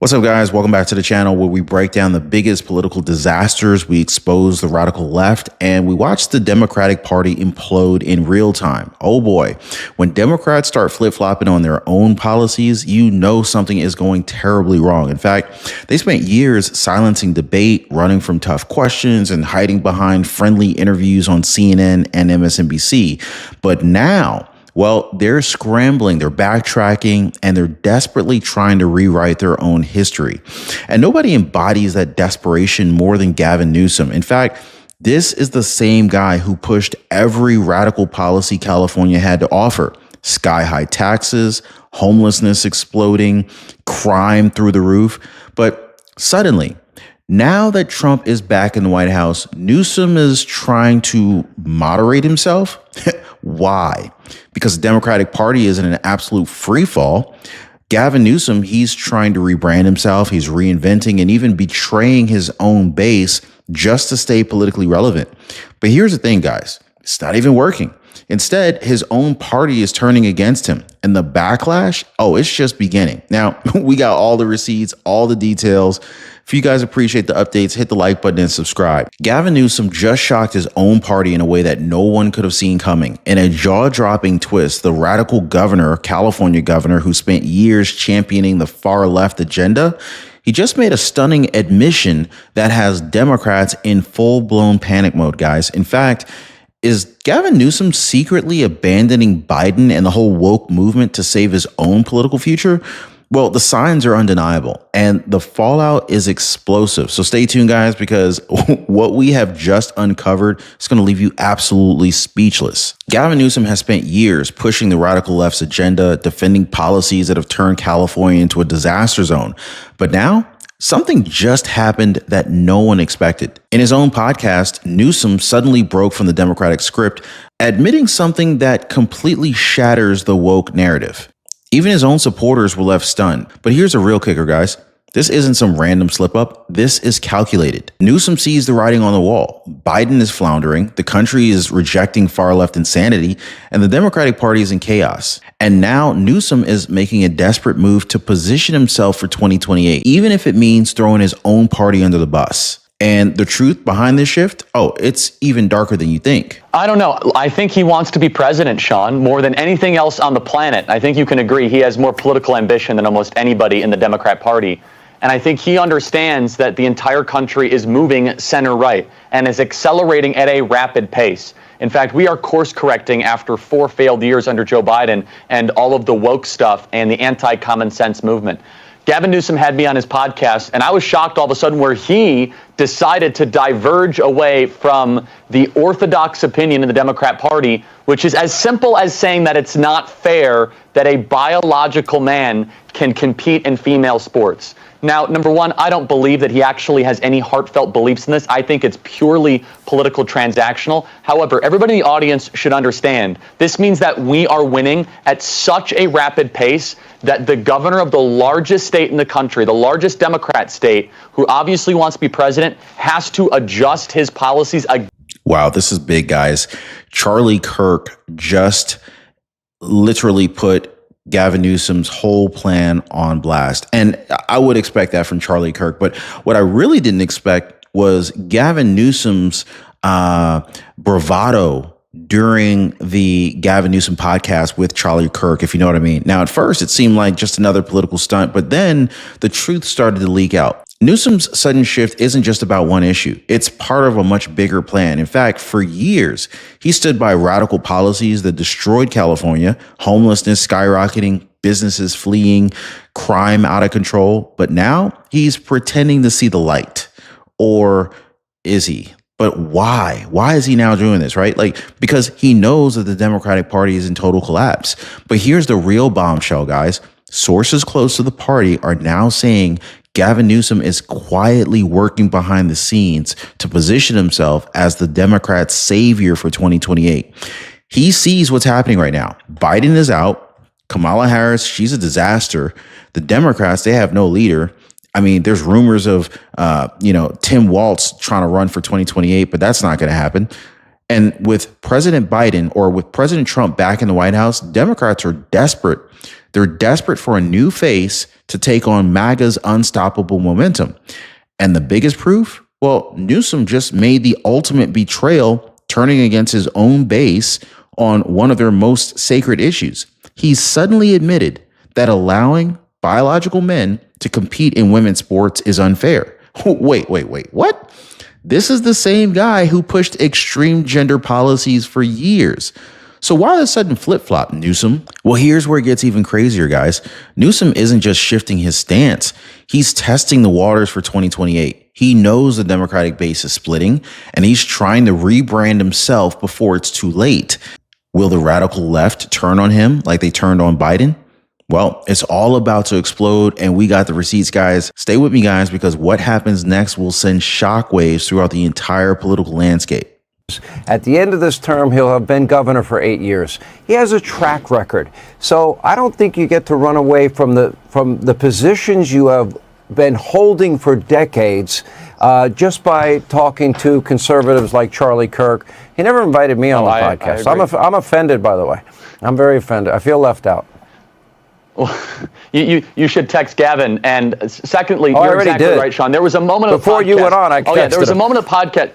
What's up, guys? Welcome back to the channel where we break down the biggest political disasters, we expose the radical left, and we watch the Democratic Party implode in real time. Oh boy, when Democrats start flip-flopping on their own policies, you know something is going terribly wrong. In fact, they spent years silencing debate, running from tough questions, and hiding behind friendly interviews on CNN and MSNBC. But now, well, they're scrambling, they're backtracking, and they're desperately trying to rewrite their own history. And nobody embodies that desperation more than Gavin Newsom. In fact, this is the same guy who pushed every radical policy California had to offer. Sky-high taxes, homelessness exploding, crime through the roof. But suddenly, now that Trump is back in the White House, Newsom is trying to moderate himself. Why? Because the Democratic Party is in an absolute free fall. Gavin Newsom, he's trying to rebrand himself. He's reinventing and even betraying his own base just to stay politically relevant. But here's the thing, guys. It's not even working. Instead, his own party is turning against him. And the backlash, oh, it's just beginning. Now, we got all the receipts, all the details. If you guys appreciate the updates, hit the like button and subscribe. Gavin Newsom just shocked his own party in a way that no one could have seen coming. In a jaw-dropping twist, the radical governor, California governor, who spent years championing the far-left agenda, he just made a stunning admission that has Democrats in full-blown panic mode, guys. In fact, is Gavin Newsom secretly abandoning Biden and the whole woke movement to save his own political future? Well, the signs are undeniable and the fallout is explosive. So stay tuned, guys, because what we have just uncovered is going to leave you absolutely speechless. Gavin Newsom has spent years pushing the radical left's agenda, defending policies that have turned California into a disaster zone. But now, something just happened that no one expected. In his own podcast, Newsom suddenly broke from the Democratic script, admitting something that completely shatters the woke narrative. Even his own supporters were left stunned. But here's a real kicker, guys. This isn't some random slip up. This is calculated. Newsom sees the writing on the wall. Biden is floundering. The country is rejecting far left insanity, and the Democratic Party is in chaos. And now Newsom is making a desperate move to position himself for 2028, even if it means throwing his own party under the bus. And the truth behind this shift, oh, it's even darker than you think. I don't know. I think he wants to be president, Sean, more than anything else on the planet. I think you can agree he has more political ambition than almost anybody in the Democrat Party. And I think he understands that the entire country is moving center right and is accelerating at a rapid pace. In fact, we are course correcting after 4 failed years under Joe Biden and all of the woke stuff and the anti-common sense movement. Gavin Newsom had me on his podcast, and I was shocked all of a sudden where he decided to diverge away from the orthodox opinion in the Democrat Party, which is as simple as saying that it's not fair that a biological man can compete in female sports. Now, number one, I don't believe that he actually has any heartfelt beliefs in this. I think it's purely political transactional. However, everybody in the audience should understand this means that we are winning at such a rapid pace that the governor of the largest state in the country, the largest Democrat state, who obviously wants to be president, has to adjust his policies again. Wow, this is big, guys. Charlie Kirk just literally put Gavin Newsom's whole plan on blast. And I would expect that from Charlie Kirk. But what I really didn't expect was Gavin Newsom's bravado during the Gavin Newsom podcast with Charlie Kirk, if you know what I mean. Now, at first, it seemed like just another political stunt, but then the truth started to leak out. Newsom's sudden shift isn't just about one issue. It's part of a much bigger plan. In fact, for years, he stood by radical policies that destroyed California, homelessness skyrocketing, businesses fleeing, crime out of control. But now he's pretending to see the light. Or is he? But why? Why is he now doing this, right? Because he knows that the Democratic Party is in total collapse. But here's the real bombshell, guys. Sources close to the party are now saying Gavin Newsom is quietly working behind the scenes to position himself as the Democrats' savior for 2028. He sees what's happening right now. Biden is out. Kamala Harris, she's a disaster. The Democrats, they have no leader. I mean, there's rumors of, Tim Walz trying to run for 2028, but that's not going to happen. And with President Biden or with President Trump back in the White House, Democrats are desperate. They're desperate for a new face to take on MAGA's unstoppable momentum. And the biggest proof? Well, Newsom just made the ultimate betrayal, turning against his own base on one of their most sacred issues. He suddenly admitted that allowing biological men to compete in women's sports is unfair. Wait, what? This is the same guy who pushed extreme gender policies for years. So why the sudden flip-flop, Newsom? Well, here's where it gets even crazier, guys. Newsom isn't just shifting his stance. He's testing the waters for 2028. He knows the Democratic base is splitting, and he's trying to rebrand himself before it's too late. Will the radical left turn on him like they turned on Biden? Well, it's all about to explode, and we got the receipts, guys. Stay with me, guys, because what happens next will send shockwaves throughout the entire political landscape. At the end of this term, he'll have been governor for 8 years. He has a track record. So I don't think you get to run away from the positions you have been holding for decades just by talking to conservatives like Charlie Kirk. He never invited me on the podcast. I'm offended, by the way. I'm very offended. I feel left out. Well, you should text Gavin. And secondly, you're exactly right, Sean. There was a moment of before you went on. There was a moment of podcast.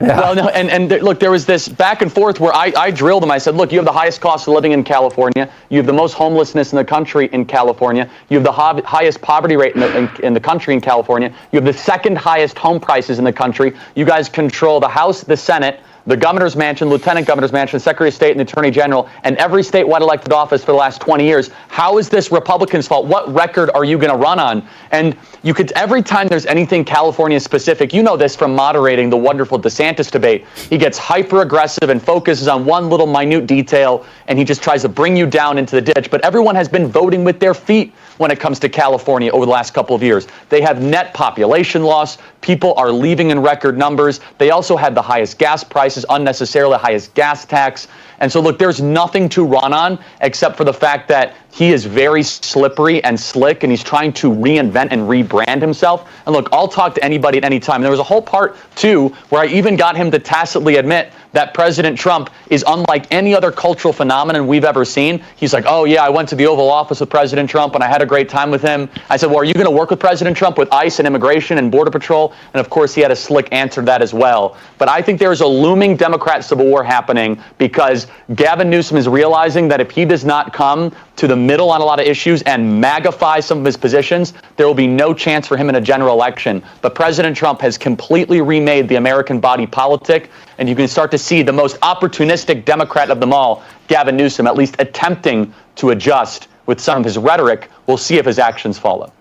Yeah. Well, no, and look, there was this back and forth where I drilled him. I said, look, you have the highest cost of living in California. You have the most homelessness in the country in California. You have the highest poverty rate in the country in California. You have the second highest home prices in the country. You guys control the House, the Senate, the governor's mansion, lieutenant governor's mansion, secretary of state, and the attorney general, and every statewide elected office for the last 20 years. How is this Republicans' fault? What record are you going to run on? And you could, every time there's anything California specific, you know this from moderating the wonderful DeSantis debate, he gets hyper aggressive and focuses on one little minute detail, and he just tries to bring you down into the ditch. But everyone has been voting with their feet when it comes to California over the last couple of years. They have net population loss. People are leaving in record numbers. They also had the highest gas prices, unnecessarily highest gas tax. And so, look, there's nothing to run on except for the fact that he is very slippery and slick, and he's trying to reinvent and rebrand himself. And look, I'll talk to anybody at any time. And there was a whole part, too, where I even got him to tacitly admit that President Trump is unlike any other cultural phenomenon we've ever seen. He's like, oh, yeah, I went to the Oval Office with President Trump, and I had a great time with him. I said, well, are you going to work with President Trump with ICE and immigration and Border Patrol? And, of course, he had a slick answer to that as well. But I think there's a looming Democrat civil war happening because Gavin Newsom is realizing that if he does not come to the middle on a lot of issues and magnify some of his positions, there will be no chance for him in a general election. But President Trump has completely remade the American body politic, and you can start to see the most opportunistic Democrat of them all, Gavin Newsom, at least attempting to adjust with some of his rhetoric. We'll see if his actions follow.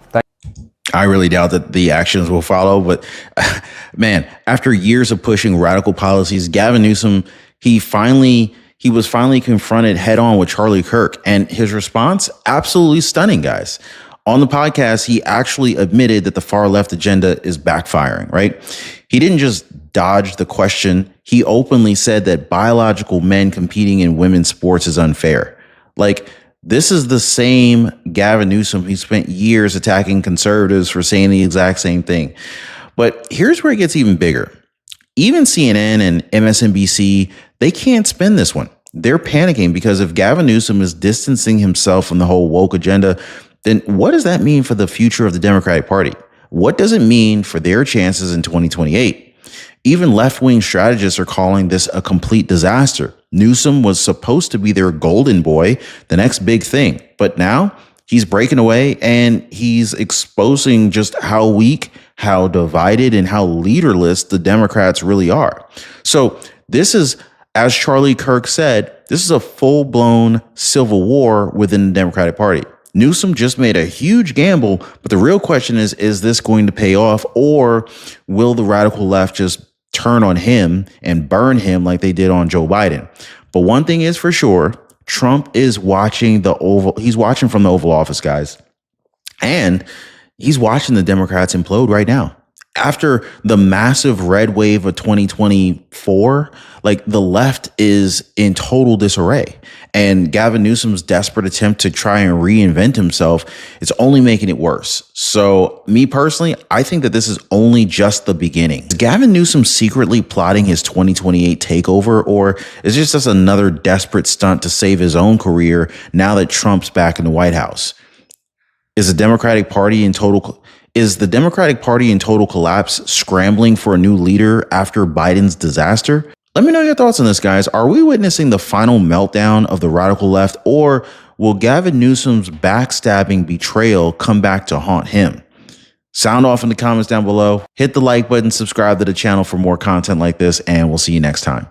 I really doubt that the actions will follow, but man, after years of pushing radical policies, Gavin Newsom, he was finally confronted head on with Charlie Kirk, and his response, absolutely stunning, guys. On the podcast, he actually admitted that the far left agenda is backfiring, right? He didn't just dodge the question. He openly said that biological men competing in women's sports is unfair. Like, this is the same Gavin Newsom who spent years attacking conservatives for saying the exact same thing. But here's where it gets even bigger. Even CNN and MSNBC, they can't spin this one. They're panicking because if Gavin Newsom is distancing himself from the whole woke agenda, then what does that mean for the future of the Democratic Party? What does it mean for their chances in 2028? Even left-wing strategists are calling this a complete disaster. Newsom was supposed to be their golden boy, the next big thing. But now he's breaking away and he's exposing just how weak, how divided, and how leaderless the Democrats really are. So this is, as Charlie Kirk said, this is a full-blown civil war within the Democratic Party. Newsom just made a huge gamble, but the real question is this going to pay off, or will the radical left just turn on him and burn him like they did on Joe Biden? But one thing is for sure, Trump is watching he's watching from the Oval Office, guys. And he's watching the Democrats implode right now. After the massive red wave of 2024, like the left is in total disarray. And Gavin Newsom's desperate attempt to try and reinvent himself is only making it worse. So me personally, I think that this is only just the beginning. Is Gavin Newsom secretly plotting his 2028 takeover, or is this just another desperate stunt to save his own career now that Trump's back in the White House? Is the Democratic Party in total collapse, scrambling for a new leader after Biden's disaster? Let me know your thoughts on this, guys. Are we witnessing the final meltdown of the radical left, or will Gavin Newsom's backstabbing betrayal come back to haunt him? Sound off in the comments down below. Hit the like button, subscribe to the channel for more content like this, and we'll see you next time.